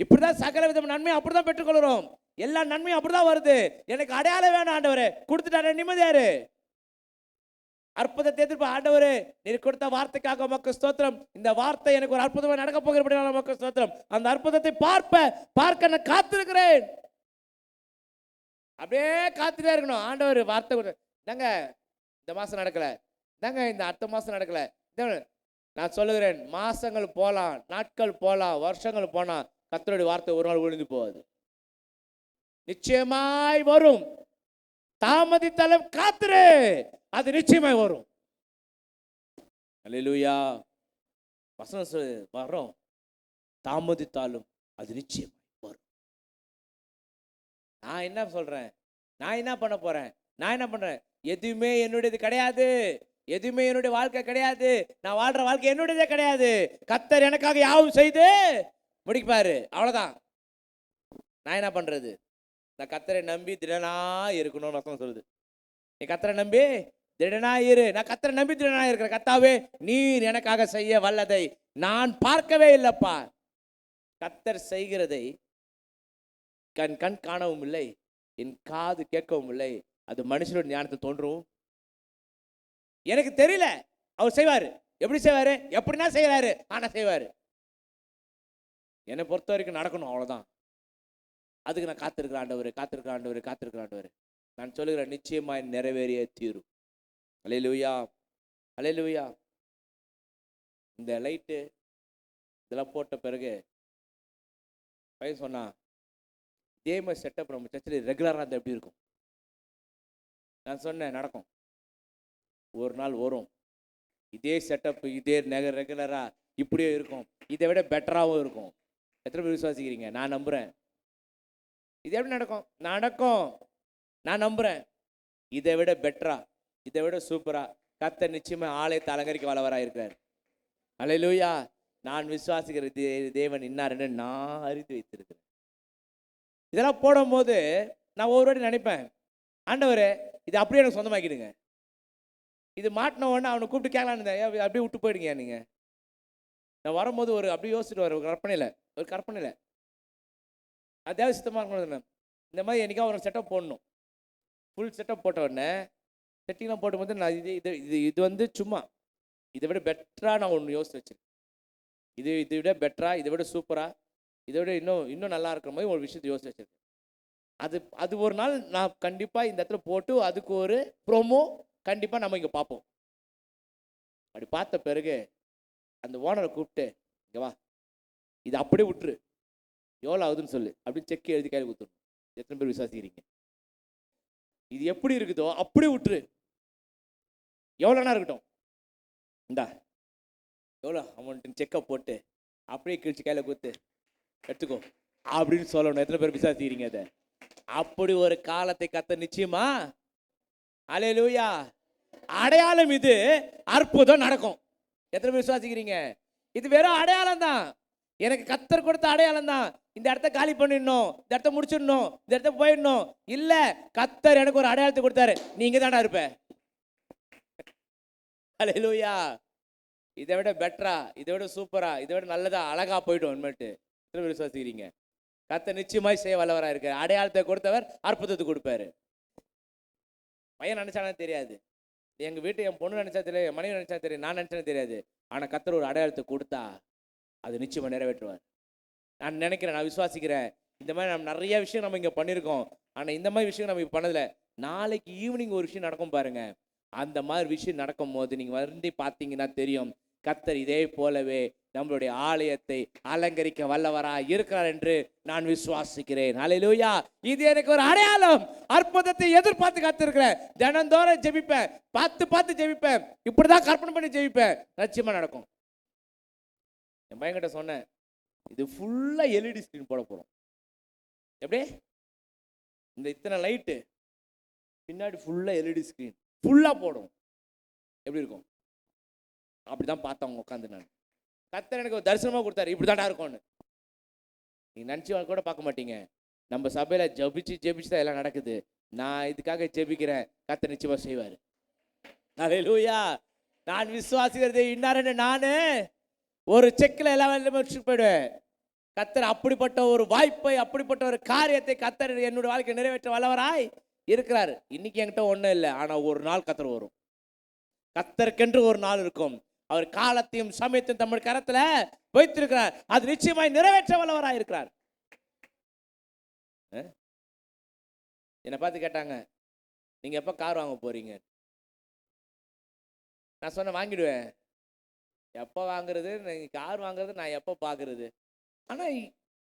இப்படிதான் சகல விதம் நன்மை அப்படிதான் பெற்றுக்கொள்கிறோம். எல்லா நன்மையும் அப்படிதான் வருது. எனக்கு அடையாளம் வேணும் ஆண்டவரே, கொடுத்துட்டாரு, நிம்மதியாரு. அற்புதத்தை எதிர்ப்பு ஆண்டவரே, நீர் கொடுத்த வார்த்தைக்காக உமக்கு ஸ்தோத்திரம். இந்த வார்த்தை எனக்கு ஒரு அற்புதமாக நடக்க போகிறபடியால் உமக்கு ஸ்தோத்திரம். அந்த அற்புதத்தை பார்க்க நான் காத்திருக்கிறேன். அப்படியே காத்துட்டே இருக்கணும். ஆண்டவர் வார்த்தை தாங்க, இந்த மாசம் நடக்கல, தாங்க இந்த அடுத்த மாசம் நடக்கல. நான் சொல்லுகிறேன், மாசங்கள் போலாம், நாட்கள் போலாம், வருஷங்கள் போனா கர்த்தருடைய வார்த்தை ஒரு நாள் விழுந்து போகாது. நிச்சயமாய் வரும். தாமதித்தாலும் காத்துரு, அது நிச்சயமாய் வரும். அல்லேலூயா. வசனம் வரும், தாமதித்தாலும் அது நிச்சயம் வரும். நான் என்ன சொல்றேன், நான் என்ன பண்ண போறேன், நான் என்ன பண்றேன், எதுவுமே என்னுடையது கிடையாது, எதுவுமே என்னுடைய வாழ்க்கை கிடையாது, நான் வாழ்ற வாழ்க்கை என்னுடையதே கிடையாது. கர்த்தர் எனக்காக யாவும் செய்து முடிப்பாரு, அவ்வளவுதான். நான் என்ன பண்றது, நான் கர்த்தரை நம்பி திடனா இருக்கணும்னு வசனம் சொல்லுது. நீ கர்த்தரை நம்பி திடனா இரு. நான் கர்த்தரை நம்பி திடனா இருக்கிறேன். கர்த்தாவே, நீர் எனக்காக செய்ய வல்லதை நான் பார்க்கவே இல்லப்பா. கர்த்தர் செய்கிறதை கண் காணவும் இல்லை, என் காது கேட்கவும் இல்லை. அது மனுஷனோட ஞானத்தை தோன்றும் எனக்கு தெரியல. அவர் செய்வாரு. எப்படி செய்வாரு, எப்படின்னா செய்யறாரு, ஆனா செய்வாரு. என்னை பொறுத்த வரைக்கும் நடக்கணும், அவ்வளவுதான். அதுக்கு நான் காத்திருக்கிற ஆண்டவர், காத்திருக்கிற ஆண்டவர், காத்திருக்கிற ஆண்டவர். நான் சொல்லுகிறேன், நிச்சயமாய் நிறைவேறிய தீரும். அல்லேலூயா, அல்லேலூயா. இந்த லைட்டு இதெல்லாம் போட்ட பிறகு பையன் சொன்னா, இதே மாதிரி செட்டப் நம்ம சர்ச்சில் ரெகுலராக இருந்தால் எப்படி இருக்கும்? நான் சொன்னேன், நடக்கும். ஒரு நாள் வரும், இதே செட்டப் இதே ரெகுலரா இப்படியே இருக்கும், இதை விட பெட்டராகவும் இருக்கும். எத்தனை பேர் விசுவாசிக்கிறீங்க? நான் நம்புறேன். இது எப்படி நடக்கும்? நடக்கும், நான் நம்புறேன். இதை விட பெட்டரா, இதை விட சூப்பரா கர்த்தர் நிச்சயமா ஆலயத்தை அலங்கரிக்க வல்லவராக இருக்கிறார். அல்லேலூயா. நான் விசுவாசிக்கிற தேவன் இன்னார் என்று நான் அறிந்து வைத்திருக்கிறேன். இதெல்லாம் போடும் போது நான் ஒவ்வொரு வாட்டி நினைப்பேன், ஆண்டவரே இது அப்படியே எனக்கு சொந்தமாக்கிடுங்க. இது மாட்டின உடனே அவனை கூப்பிட்டு கேட்கலான்னு அப்படியே விட்டு போயிடுங்க. நீங்க நான் வரும்போது ஒரு அப்படியே யோசிச்சுட்டு வர ஒரு கற்பனையில் அது தேவசித்தமாக இருக்கணும். இந்த மாதிரி என்னைக்கா ஒரு செட்டப் போடணும். ஃபுல் செட்டப் போட்ட உடனே செட்டிங்லாம் போடும்போது நான் இது வந்து சும்மா இதை விட பெட்டராக நான் ஒன்று யோசிச்சு வச்சிருக்கேன். இதை விட பெட்டரா, இதை விட சூப்பரா, இதை விட இன்னும் நல்லா இருக்கிற மாதிரி ஒரு விஷயத்தை யோசிச்சு வச்சிருக்கேன். அது ஒரு நாள் நான் கண்டிப்பாக இந்த இடத்துல போட்டு அதுக்கு ஒரு ப்ரோமோ கண்டிப்பாக நம்ம இங்கே பார்ப்போம். அப்படி பார்த்த பிறகு அந்த ஓனரை கூப்பிட்டு, இங்கே வா, இது அப்படியே விட்டுரு, எவ்வளோ ஆகுதுன்னு சொல்லு, அப்படின்னு செக் எழுதி கையில் கொடுத்துடணும். எத்தனை பேர் விசுவாசிக்கிறீங்க? இது எப்படி இருக்குதோ அப்படியே விட்டுரு, எவ்வளோனா இருக்கட்டும், இந்தா எவ்வளோ அமௌண்ட்டுன்னு செக்கப் போட்டு அப்படியே கிழிச்சு கையில் கொடுத்து எடுத்துக்கோ அப்படின்னு சொல்லணும். எத்தனை பேர் விசுவாசிக்கிறீங்க? அதை அப்படி ஒரு காலத்தை கர்த்தர் நிச்சயமா, அல்லேலூயா, அடையாளம், இது அற்புதம் நடக்கும். எத்தனை பேர் விசுவாசிக்கிறீங்க? இது வெறும் அடையாளம் தான், எனக்கு கர்த்தர் கொடுத்த அடையாளம் தான். இந்த இடத்த காலி பண்ணிடணும், இந்த இடத்த முடிச்சிடணும், இந்த இடத்த போயிடணும் இல்ல. கர்த்தர் எனக்கு ஒரு அடையாளத்தை கொடுத்தாரு, நீங்க தானே இருப்ப. அல்லேலூயா. இதை விட பெட்டரா, இதை விட சூப்பரா, இதை விட நல்லதா, அழகா போயிடும். உண்மைட்டு எத்தனை பேர் விசுவாசிக்கிறீங்க? கர்த்தர் நிச்சயமாய் செய்ய வல்லவராக இருக்கார். அடையாளத்தை கொடுத்தவர் அற்புதத்தை கொடுப்பாரு. பையன் நினைச்சானே தெரியாது, எங்க வீட்டு என் பொண்ணு நினைச்சா தெரியாது, என் மனைவி நினைச்சா தெரியாது, நான் நினைச்சானே தெரியாது. ஆனா கர்த்தர் ஒரு அடையாளத்தை கொடுத்தா அது நிச்சயமா நிறைவேற்றுவார். நான் நினைக்கிறேன், நான் விசுவாசிக்கிறேன். இந்த மாதிரி நம்ம நிறைய விஷயம் நம்ம இங்க பண்ணியிருக்கோம். ஆனா இந்த மாதிரி விஷயம் நம்ம இப்ப பண்ணதில்ல. நாளைக்கு ஈவினிங் ஒரு விஷயம் நடக்கும் பாருங்க. அந்த மாதிரி விஷயம் நடக்கும் போது நீங்க வந்து பார்த்தீங்கன்னா தெரியும், கர்த்தர் இதே போலவே நம்மளுடைய ஆலயத்தை அலங்கரிக்க வல்லவராய் இருக்கிறார் என்று நான் விசுவாசிக்கிறேன். அல்லேலூயா. இது எனக்கு ஒரு அடையாளம். அற்புதத்தை எதிர்பார்த்து காத்திருக்கிறேன். தினந்தோறும் ஜெபிப்பேன், பார்த்து ஜெபிப்பேன், இப்படிதான் கற்பனை பண்ணி ஜெபிப்பேன். நிச்சயமா நடக்கும். என் பையன்கிட்ட சொன்னேன், இது ஃபுல்லா எல்இடி ஸ்கிரீன் போட போறோம். எப்படி? இந்த இத்தனை லைட்டு பின்னாடி ஃபுல்லா எல்இடி ஸ்கிரீன் ஃபுல்லா போடும், எப்படி இருக்கும்? அப்படிதான் பார்த்தவங்க உட்காந்து. நான் கர்த்தர் எனக்கு ஒரு தரிசனமா கொடுத்தாரு, இப்படிதான்டா இருக்கும்னு. நீங்க நினைச்சு கூட பார்க்க மாட்டீங்க. நம்ம சபையில ஜெபிச்சு தான் எல்லாம் நடக்குது. நான் இதுக்காக ஜெபிக்கிறேன், கர்த்தர் நிச்சயமா செய்வாரு. அல்லேலூயா. நான் விசுவாசிக்கிறது இன்னாரன்னு நானு ஒரு செக்கில் எல்லாம் வச்சுட்டு போயிடுவேன். கர்த்தர் அப்படிப்பட்ட ஒரு வாய்ப்பை, அப்படிப்பட்ட ஒரு காரியத்தை கர்த்தர் என்னோட வாழ்க்கை நிறைவேற்ற வல்லவராய் இருக்கிறார். இன்னைக்கு என்கிட்ட ஒன்றும் இல்லை, ஆனால் ஒரு நாள் கர்த்தர் வரும். கர்த்தருக்கென்று ஒரு நாள் இருக்கும். அவர் காலத்தையும் சமயத்தையும் தமிழ் கரத்துல வைத்திருக்கிறார். அது நிச்சயமாய் நிறைவேற்ற வல்லவராய் இருக்கிறார். என்னை பார்த்து கேட்டாங்க, நீங்க எப்ப கார் வாங்க போறீங்க? நான் சொன்னேன், வாங்கிடுவேன். எப்போ வாங்குறது, கார் வாங்குறது நான் எப்போ பார்க்கறது? ஆனால்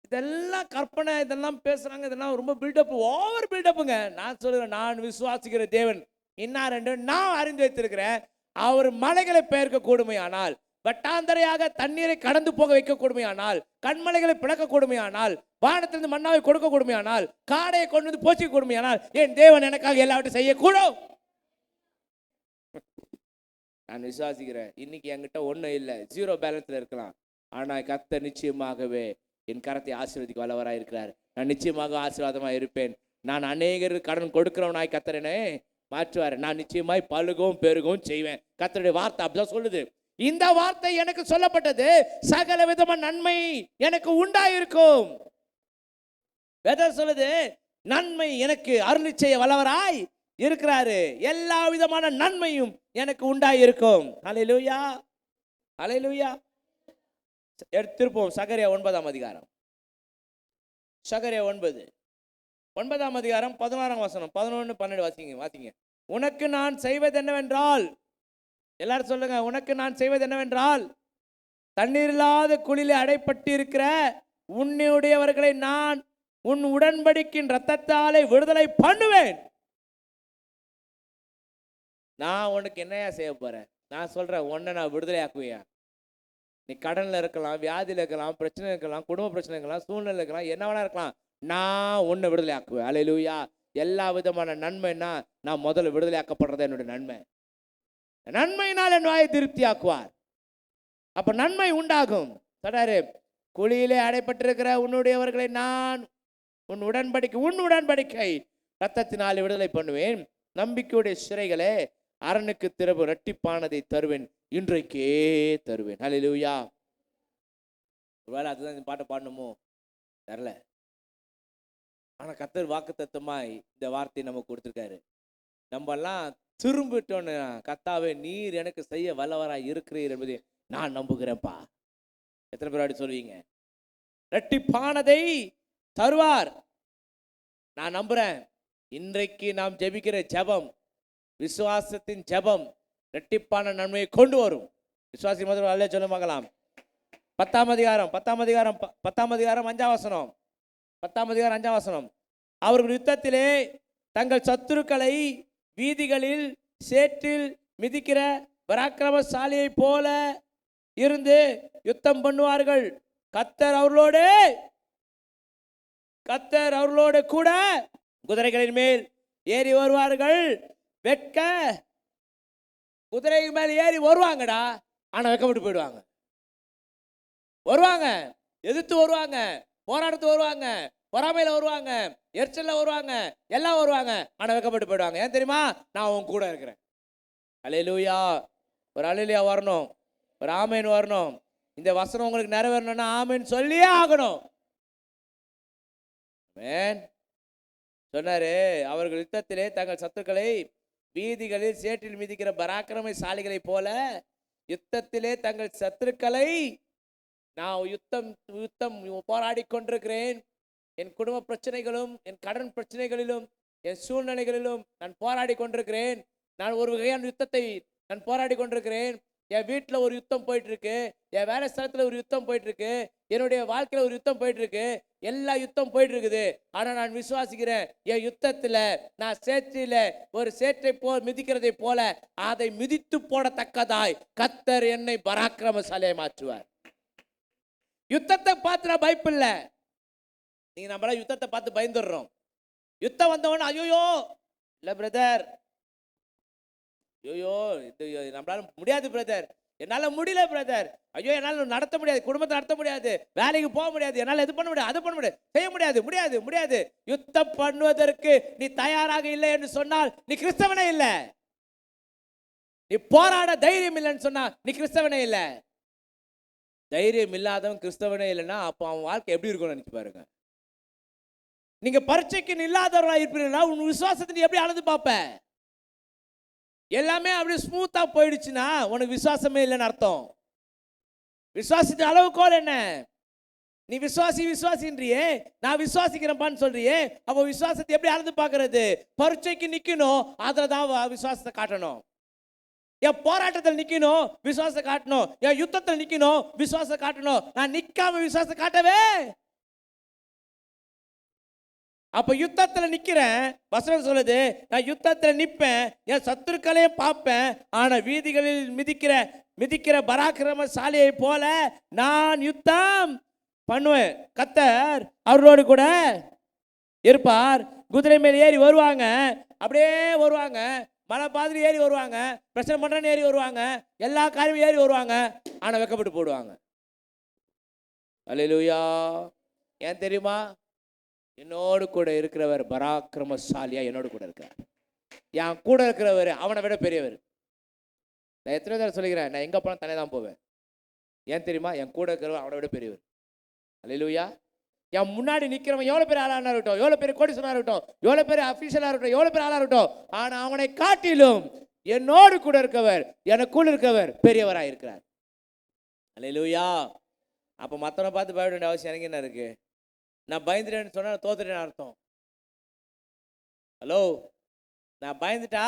இதெல்லாம் கற்பனை, இதெல்லாம் பேசுறாங்க, இதெல்லாம் ரொம்ப பில்டப், ஓவர் பில்டப்புங்க. நான் சொல்லுறேன், நான் விசுவாசிக்கிற தேவன் இன்னார் என்று நான் அறிந்து வைத்திருக்கிறேன். அவர் மலைகளை பெயர்க்க கூடுமையானால், வட்டாந்தரையாக தண்ணீரை கடந்து போக வைக்க கூடுமையானால், கண்மலைகளை பிளக்க கூடுமையானால், வானத்திலிருந்து மன்னாவை கொடுக்க கூடுமையானால், காடையை கொண்டு வந்து போச்சிக்க கூடுமையானால், என் தேவன் எனக்காக எல்லாவற்றையும் செய்யக்கூடும். நான் விசுவாசிக்கிறேன். இன்னைக்கு என்கிட்ட ஒன்றும் இல்லை, ஜீரோ பேலன்ஸ்ல இருக்கலாம். ஆனால் கர்த்தர் நிச்சயமாகவே என் கரத்தை ஆசீர்வதிக்க வல்லவராக இருக்கிறார். நான் நிச்சயமாக ஆசீர்வாதமாக இருப்பேன். நான் அநேகர் கடன் கொடுக்கிறவனாய் கர்த்தர் என்னை மாற்றுவார். நான் நிச்சயமாய் பழுகவும் பெருகவும் செய்வேன். கர்த்தருடைய வார்த்தை அப்படிதான் சொல்லுது. இந்த வார்த்தை எனக்கு சொல்லப்பட்டது, சகல விதமான நன்மை எனக்கு உண்டாயிருக்கும். வேதம் சொல்லுது, நன்மை எனக்கு அருளி செய்ய வல்லவராய் இருக்கிறாரு. எல்லா விதமான நன்மையும் எனக்கு உண்டாயிருக்கும். ஹல்லேலூயா, ஹல்லேலூயா. எடுத்திருப்போம் சகரியா 9ஆம் அதிகாரம். சகரியா 9ஆம் அதிகாரம் 16ஆம் வசனம், 11, 12 வாசிங்க. உனக்கு நான் செய்வது என்னவென்றால், எல்லாரும் சொல்லுங்க, உனக்கு நான் செய்வது என்னவென்றால், தண்ணீர் இல்லாத குழியிலே அடைப்பட்டு இருக்கிற உன்னுடையவர்களை நான் உன் உடன்படிக்கையின் இரத்தத்தாலே விடுதலை பண்ணுவேன். நான் உனக்கு என்னையா செய்ய போறேன்? நான் சொல்றேன், உன்னை நான் விடுதலை ஆக்குவேன். நீ கடன்ல இருக்கலாம், வியாதியில இருக்கலாம், பிரச்சனை இருக்கலாம், குடும்ப பிரச்சனை இருக்கலாம், சூழ்நிலை இருக்கலாம், என்ன வேணா இருக்கலாம், நான் உன்னை விடுதலை ஆக்குவேன். அல்லேலூயா. எல்லா விதமான நன்மைன்னா நான் முதல்ல விடுதலை ஆக்கப்படுறது என்னுடைய நன்மை. நன்மையினால் என் வாயை திருப்தி ஆக்குவார். அப்ப நன்மை உண்டாகும். சொல்றாரு, குழியிலே அடைப்பட்டிருக்கிற உன்னுடையவர்களை நான் உன் உடன்படிக்கை ரத்தத்தினால் விடுதலை பண்ணுவேன். நம்பிக்கையுடைய சிறைகளே, அரணுக்கு திறவு இரட்டிப்பானதை தருவேன், இன்றைக்கே தருவேன். ஹல்லேலூயா. ஒருவேளை அதுதான் இந்த பாட்டை பாடணுமோ தரல. ஆனா கர்த்தர் வாக்குத்தத்தமாய் இந்த வார்த்தையை நமக்கு கொடுத்திருக்காரு. நம்ம எல்லாம் திரும்பிட்டோன்னு, கர்த்தாவே நீர் எனக்கு செய்ய வல்லவராய் இருக்கிறீர் என்பதை நான் நம்புகிறேன்ப்பா. எத்தனை பேர் அப்படி சொல்வீங்க? இரட்டிப்பானதை தருவார். நான் நம்புறேன். இன்றைக்கு நாம் ஜெபிக்கிற ஜெபம், விசுவாசத்தின் ஜெபம் இரட்டிப்பான நன்மையை கொண்டு வரும். விசுவாசி முதல் அல்ல சொல்ல மகளாம். 10ஆம் அதிகாரம் 5ஆம் வசனம். 10ஆம் அதிகாரம் 5ஆம் வசனம். அவர்கள் யுத்தத்திலே தங்கள் சத்துருக்களை வீதிகளில் சேற்றில் மிதிக்கிற பராக்கிரமசாலியை போல இருந்து யுத்தம் பண்ணுவார்கள். கர்த்தர் அவர்களோடு கூட குதிரைகளின் மேல் ஏறி வருவார்கள். வெட்க குதிரை மேல் ஏறி வருவாங்கடா, ஆனா வெட்கப்பட்டு போயிடுவாங்க. வருவாங்க, எதிர்த்து வருவாங்க, போராட்டத்து வருவாங்க, பொறாமையில வருவாங்க, எரிச்சல்ல வருவாங்க, எல்லாம் வருவாங்க, ஆனா வெட்கப்பட்டு போயிடுவாங்க. ஏன் தெரியுமா? நான் உன் கூட இருக்கிறேன். அல்லேலூயா. ஒரு அல்லேலூயா வரணும், ஒரு ஆமேன் வரணும். இந்த வசனம் உங்களுக்கு நிறைவேறணும்னா ஆமேன் சொல்லியே ஆகணும். ஆமென். சொன்னாரு, அவர்கள் யுத்தத்திலே தங்கள் சத்துக்களை வீதிகளில் சேற்றில் மிதிக்கிற பராக்கிரமசாலிகளை போல யுத்தத்திலே தங்கள் சத்துருக்களை நான் யுத்தம் போராடி கொண்டிருக்கிறேன். என் குடும்ப பிரச்சனைகளும், என் கடன் பிரச்சனைகளிலும், என் சூழ்நிலைகளிலும் நான் போராடி கொண்டிருக்கிறேன். நான் ஒரு வகையான யுத்தத்தை நான் போராடி கொண்டிருக்கிறேன். என் வீட்டில் ஒரு யுத்தம் போயிட்டு இருக்கு, என் வேலை ஸ்தலத்தில் ஒரு யுத்தம் போயிட்டு இருக்கு, என்னுடைய வாழ்க்கையில் ஒரு யுத்தம் போயிட்டு இருக்கு, எல்லா யுத்தம் போயிட்டு இருக்குது. ஆனா நான் விசுவாசிக்கிறேன், என் யுத்தத்துல நான் சேற்றில ஒரு சேற்றை மிதிக்கிறதை போல அதை மிதித்து போடத்தக்கதாய் கர்த்தர் என்னை பராக்கிரமசாலியை மாற்றுவார். யுத்தத்தை பார்த்து நான் பயப்பில்ல. நீங்க நம்மள யுத்தத்தை பார்த்து பயந்துடுறோம். யுத்தம் வந்தவன ஐயோ இல்ல பிரதர், ஐயோ இது நம்மளால முடியாது பிரதர், என்னால முடியல பிரதர், ஐயோ என்னால நடத்த முடியாது, குடும்பத்தை நடத்த முடியாது, வேலைக்கு போக முடியாது, என்னால இது பண்ண முடியாது, அது பண்ண முடியாது, செய்ய முடியாது. யுத்தம் பண்ணுவதற்கு நீ தயாராக இல்லை என்று சொன்னால் நீ கிறிஸ்தவனே இல்லை. நீ போராட தைரியம் இல்லைன்னு சொன்னா நீ கிறிஸ்தவனே இல்லை. தைரியம் இல்லாதவன் கிறிஸ்தவனே இல்லைன்னா அப்போ அவன் வாழ்க்கை எப்படி இருக்கும்னு நினைச்சு பாருங்க. நீங்க பரீட்சைக்கு இல்லாதவர்களா இருப்பீங்கன்னா உன் விசுவாசத்தை நீ எப்படி அளந்து பார்ப்ப? எல்லாமே அப்படி ஸ்மூத்தா போயிடுச்சுன்னா உனக்கு விசுவாசமே இல்லைன்னு அர்த்தம். விசுவாசத்தின் அளவுகோல் என்ன? நீ விசுவாசின்றியே, நான் விசுவாசிக்கிறேன்பான்னு சொல்றியே, அப்போ விசுவாசத்தை எப்படி அளந்து பார்க்கறது? பரீட்சைக்கு நிக்கணும், அதுல தான் விசுவாசத்தை காட்டணும். என் போராட்டத்தில் நிக்கணும், விசுவாசத்தை காட்டணும். என் யுத்தத்தில் நிக்கணும், விசுவாசத்தை காட்டணும். நான் நிக்காம விசுவாசத்தை காட்டவே அப்ப யுத்தத்துல நிக்கிறேன். வசனம் சொல்லுது, நான் யுத்தத்துல நிப்பேன், என் சத்துருக்களையும் பார்ப்பேன். ஆனா வீதிகளில் மிதிக்கிற பராக்கிரமசாலியை போல நான் யுத்தம் பண்ணுவேன். கர்த்தர் அவரோடு கூட இருப்பார். குதிரை மேல் ஏறி வருவாங்க, அப்படியே வருவாங்க. மலை பாதிரி ஏறி வருவாங்க, பிரச்சனை பண்றேன்னு ஏறி வருவாங்க, எல்லா காரியமும் ஏறி வருவாங்க. ஆனா வெக்கப்பட்டு போடுவாங்க. அல்லேலூயா. ஏன் தெரியுமா? என்னோடு கூட இருக்கிறவர் பராக்கிரமசாலியா என்னோடு கூட இருக்கிறார். என் கூட இருக்கிறவர் அவனை விட பெரியவர். நான் எத்தனை தடவை சொல்லிக்கிறேன், நான் எங்க போனா தனியாக தான் போவேன். ஏன் தெரியுமா? என் கூட இருக்கிறவர் அவனை விட பெரியவர். அல்லேலூயா. என் முன்னாடி நிற்கிறவன் எவ்வளோ பெரிய ஆளாக இருக்கட்டும், எவ்வளோ பெரிய கோடீஸ்வரனாக இருக்கட்டும், எவ்வளோ பெரிய அஃபீஷியலாக இருக்கட்டும், எவ்வளோ பெரிய ஆளாக இருக்கட்டும், ஆனால் அவனை காட்டிலும் என்னோடு கூட இருக்கவர், எனக்குள் இருக்கவர் பெரியவராக இருக்கிறார். அல்லேலூயா. அப்போ மற்றவனை பார்த்து பயப்பட வேண்டிய அவசியம் எனக்கு என்ன இருக்கு? நான் பயந்துட்டேன்னு சொன்னா தோத்துட்டேன்னு அர்த்தம். ஹலோ, நான் பயந்துட்டா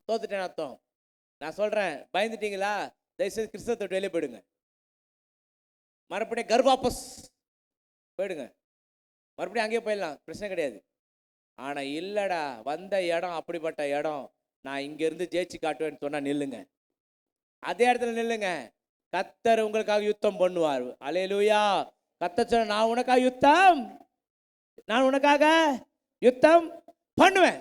தோத்துட்டேன்னு அர்த்தம். நான் சொல்றேன், பயந்துட்டீங்களா? தயவுசெய்து கிறிஸ்தவத்தை வெளியே போயிடுங்க. மறுபடியும் கர்வாப்பஸ் போயிடுங்க, மறுபடியும் அங்கேயே போயிடலாம், பிரச்சனை கிடையாது. ஆனா இல்லடா, வந்த இடம் அப்படிப்பட்ட இடம், நான் இங்க இருந்து ஜெயிச்சு காட்டுவேன்னு சொன்னா நில்லுங்க. அதே இடத்துல நில்லுங்க. கர்த்தர் உங்களுக்காக யுத்தம் பண்ணுவார். அல்லேலூயா. கர்த்தர் சொன்ன, நான் உனக்காக யுத்தம் பண்ணுவேன்.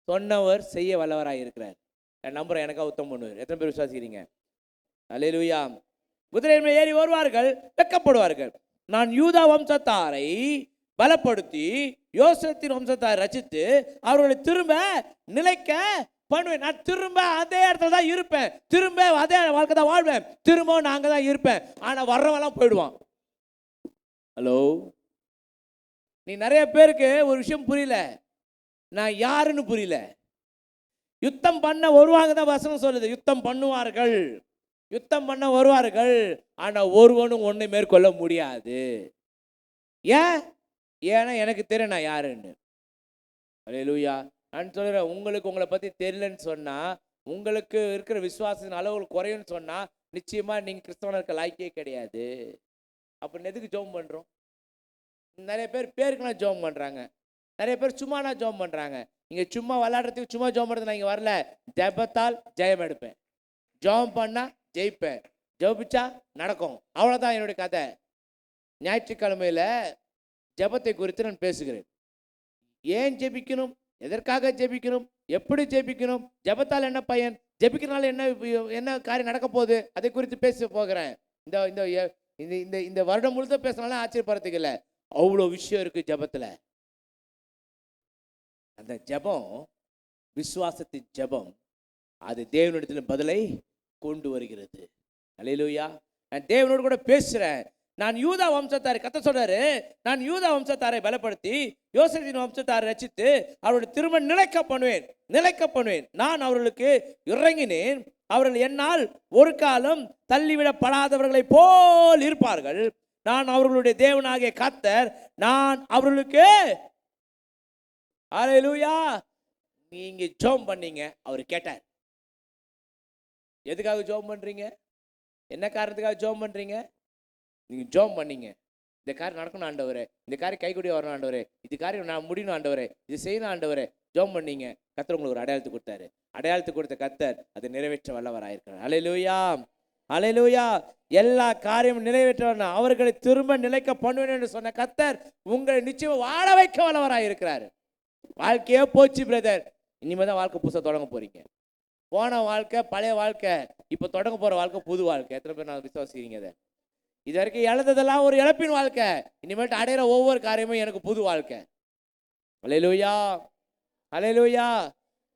சொன்னவர் செய்ய வல்லவராக இருக்கிறார். என் நம்புறேன், எனக்காக யுத்தம் பண்ணுவார். எத்தனை பேர் விசுவாசிக்கிறீங்க? அல்லேலூயா. குதிரை மேல் ஏறி வருவார்கள், வெட்கப்படுவார்கள். நான் யூதா வம்சத்தாரை பலப்படுத்தி யோசேப்பின் வம்சத்தாரை ரட்சித்து அவர்களை திரும்ப நிலைக்க பண்ணுவேன். நான் திரும்ப அதே இடத்துல தான் இருப்பேன், திரும்ப அதே வாழ்க்கை தான் வாழ்வேன், திரும்ப நான் அங்கே தான் இருப்பேன். ஆனா வர்றவெல்லாம் போயிடுவான். ஹலோ, நீ நிறைய பேருக்கு ஒரு விஷயம் புரியல, நான் யாருன்னு புரியல. யுத்தம் பண்ண வருவாங்க தான் வசனம் சொல்லுது. யுத்தம் பண்ணுவார்கள், யுத்தம் பண்ண வருவார்கள். ஆனா ஒருவனும் ஒன்றை மேற்கொள்ள முடியாது. ஏன்னா எனக்கு தெரியும் நான் யாருன்னு. அல்லேலூயா. நான் சொல்றேன், உங்களுக்கு உங்களை பத்தி தெரியலன்னு சொன்னா, உங்களுக்கு இருக்கிற விசுவாசத்தின் அளவுகள் குறையும்னு சொன்னா, நிச்சயமா நீங்க கிறிஸ்தவனா இருக்க லாய்க்கே கிடையாது. அப்படின்னு எதுக்கு ஜெபம் பண்றோம்? நிறைய பேர் பேருக்குனா ஜெபம் பண்றாங்க, நிறைய பேர் சும்மானா ஜெபம் பண்றாங்க. இங்க சும்மா விளையாடுறதுக்கு சும்மா ஜெபம் பண்றது நான் இங்க வரல. ஜெபத்தால் ஜெயம் எடுப்பேன், ஜெபம் பண்ணா ஜெயிப்பேன், ஜெபிச்சா நடக்கும். அவ்வளவுதான் என்னுடைய கதை. ஞாயிற்றுக்கிழமையில ஜெபத்தை குறித்து நான் பேசுகிறேன். ஏன் ஜெபிக்கணும், எதற்காக ஜெபிக்கணும், எப்படி ஜெபிக்கணும், ஜெபத்தால் என்ன பயன், ஜெபிக்கிறனால என்ன காரியம் நடக்க போகுது, அதை குறித்து பேச போகிறேன். இந்த வருடம் முழுக்க பேசினாலும் ஆச்சரியப்படுறதுக்கு இல்லை, அவ்வளோ விஷயம் இருக்கு ஜெபத்துல. அந்த ஜெபம், விசுவாசத்தின் ஜெபம், அது தேவனிடத்தில் பதிலை கொண்டு வருகிறது. அல்லேலூயா. நான் தேவனோடு கூட பேசுறேன். நான் யூதா வம்சத்தாரை, கர்த்தர் சொல்றாரு, நான் யூதா வம்சத்தாரை பலப்படுத்தி யோசேப்பின் வம்சத்தாரை ரட்சித்து அவருடைய திரும்ப நிலைக்க பண்ணுவேன். நான் அவர்களுக்கு இறங்கினேன், அவர்கள் என்னால் ஒரு காலம் தள்ளிவிடப்படாதவர்களை போல் இருப்பார்கள். நான் அவர்களுடைய தேவனாகிய கர்த்தர், நான் அவர்களுக்கு. அல்லேலூயா. நீங்க ஜெபம் பண்ணீங்க, அவர் கேட்டார். எதுக்காக ஜெபம் பண்றீங்க? என்ன காரணத்துக்காக ஜெபம் பண்றீங்க? நீங்க ஜெபம் பண்ணீங்க, இந்த காரியம் நடக்கணும் ஆண்டவரே, இந்த காரியம் கைகூடி வரணும் ஆண்டவரே, இது காரியம் நான் முடியணும் ஆண்டவரே, இது செய்யணும் ஆண்டவரே. ஜெபம் பண்ணீங்க, கர்த்தர் உங்களுக்கு ஒரு அடையாளத்தை கொடுத்தாரு. அடையாளத்தை கொடுத்த கர்த்தர் அதை நிறைவேற்ற வல்லவராயிருக்கிறார். அல்லேலூயா. அல்லேலூயா. எல்லா காரியமும் நிறைவேற்ற அவர்களை திரும்ப நிலைக்க பண்ணுவேன் என்று சொன்ன கர்த்தர் உங்களை நிச்சயம் வாழ வைக்க வல்லவராயிருக்கிறார். வாழ்க்கையே போச்சு பிரதர், இனிமேதான் வாழ்க்கை புதுசாக தொடங்க போறீங்க. போன வாழ்க்கை பழைய வாழ்க்கை, இப்ப தொடங்க போற வாழ்க்கை புது வாழ்க்கை. எத்தனை பேர் நான் விசுவாசிக்கிறீங்க? அதை இது வரைக்கும் இழந்ததெல்லாம் ஒரு இழப்பின் வாழ்க்கை, இனிமேட்டு அடையிற ஒவ்வொரு காரியமும் எனக்கு புது வாழ்க்கை. அல்லேலூயா. அல்லேலூயா.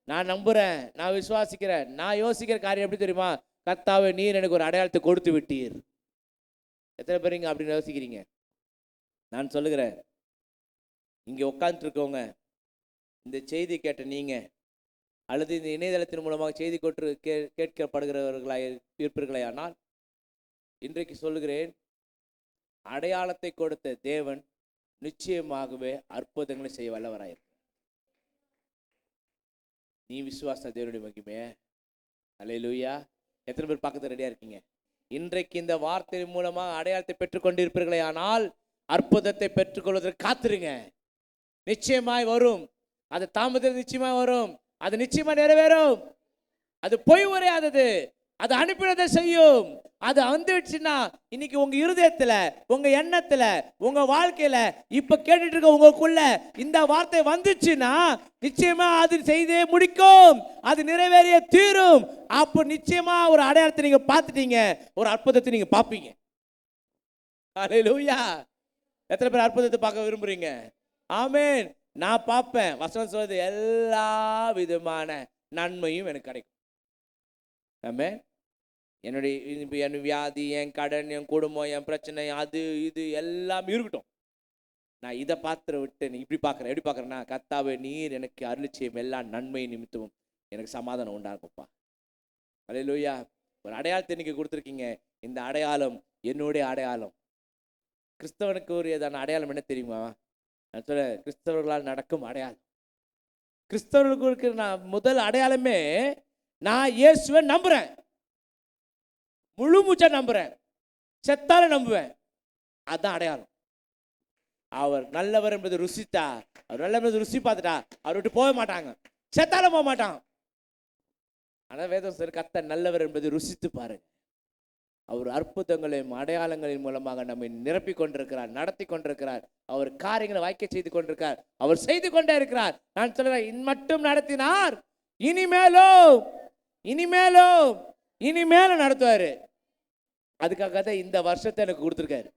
நான் நம்புறேன், நான் விசுவாசிக்கிறேன். நான் யோசிக்கிற காரியம் எப்படி தெரியுமா? கர்த்தாவே, நீர் எனக்கு ஒரு அடையாளத்தை கொடுத்து விட்டீர். எத்தனை பேர் இங்க அப்படின்னு யோசிக்கிறீங்க? நான் சொல்லுகிறேன், இங்க உட்கார்ந்து இருக்கவங்க, இந்த செய்தி கேட்ட நீங்க, அல்லது இந்த இணையதளத்தின் மூலமாக செய்தி கேட்கப்படுகிறவர்களாக இருப்பீர்களே, ஆனால் இன்றைக்கு சொல்லுகிறேன், அடையாளத்தை கொடுத்த தேவன் நிச்சயமாகவே அற்புதங்களை செய்ய வல்லவராயிருக்கிறார். நீ விசுவாச தேவனுடைய மகிமையே. அல்லேலூயா. எத்தனை பேர் பார்க்க ரெடியா இருக்கீங்க? இன்றைக்கு இந்த வார்த்தை மூலமாக அடையாளத்தை பெற்றுக்கொண்டிருப்பீர்களே, ஆனால் அற்புதத்தை பெற்றுக்கொள்வதற்கு காத்திருங்க. நிச்சயமாய் வரும். அது தாமதம் நிச்சயமாய் வரும். அது நிச்சயமா நிறைவேறும். அது பொய் உரையாதது. அது அனுப்பினதை செய்யும். அது வந்துடுச்சுன்னா இன்னைக்கு உங்க இருதயத்துல, உங்க எண்ணத்துல, உங்க வாழ்க்கையில இப்ப கேட்டுட்டு இருக்க உங்களுக்குள்ள இந்த வார்த்தை வந்துச்சுன்னா நிச்சயமா அது செய்தே முடிக்கும். அது நிறைவேறிய தீரும். அப்ப நிச்சயமா ஒரு அடையாளத்தை நீங்க பார்த்துட்டீங்க, ஒரு அற்புதத்தை நீங்க பார்ப்பீங்க. ஹல்லேலூயா. எத்தனை பேர் அற்புதத்தை பார்க்க விரும்புறீங்க? ஆமென். நான் பார்ப்பேன். வசனம் சொல்றது எல்லா விதமான நன்மையும் எனக்கு கிடைக்கும். ஆமென். என் வியாதி, என் கடன், என் குடும்பம், என் பிரச்சனை, அது இது எல்லாம் இருக்கட்டும். நான் இதை பாத்திர விட்டு நீ இப்படி பார்க்குறேன். எப்படி பார்க்குறேன்னா, கர்த்தாவே நீர் எனக்கு அருளிச்செய்யும் எல்லா நன்மை நிமித்தமும் எனக்கு சமாதானம் உண்டாகும்ப்பா. ஹல்லேலூயா. ஒரு அடையாளத்தை இன்னைக்கு கொடுத்துருக்கீங்க. இந்த அடையாளம் என்னுடைய அடையாளம். கிறிஸ்தவனுக்கு உரியதான அடையாளம் என்ன தெரியுமா? நான் சொல்ல, கிறிஸ்தவர்களால் நடக்கும் அடையாளம். கிறிஸ்தவர்களுக்கு இருக்கிற நான் முதல் அடையாளமே, நான் இயேசுவை நம்புறேன், முழு மூச்சா நம்புறேன், செத்தால நம்புவேன். அதான் அடையாளம். அவர் நல்லவர் என்பது ருசித்தா, அவர் நல்லவர் என்பது ருசி பார்த்துட்டா அவர் விட்டு போக மாட்டாங்க, செத்தாலும் போக மாட்டான். ஆனா வேதம் சொல்ற, கர்த்தர் நல்லவர் என்பது ருசித்து பாருங்க. அவர் அற்புதங்களையும் அடையாளங்களின் மூலமாக நம்மை நிரப்பி கொண்டிருக்கிறார், நடத்தி கொண்டிருக்கிறார். அவர் காரியங்களை வாய்க்க செய்து கொண்டிருக்கிறார். அவர் செய்து கொண்டே இருக்கிறார். நான் சொல்றேன், இன்மட்டும் நடத்தினார், இனிமேலும் இனிமேலும் இனிமேலும் நடத்துவாரு. அதுக்காக தான் இந்த வருஷத்தை எனக்கு கொடுத்துருக்காரு.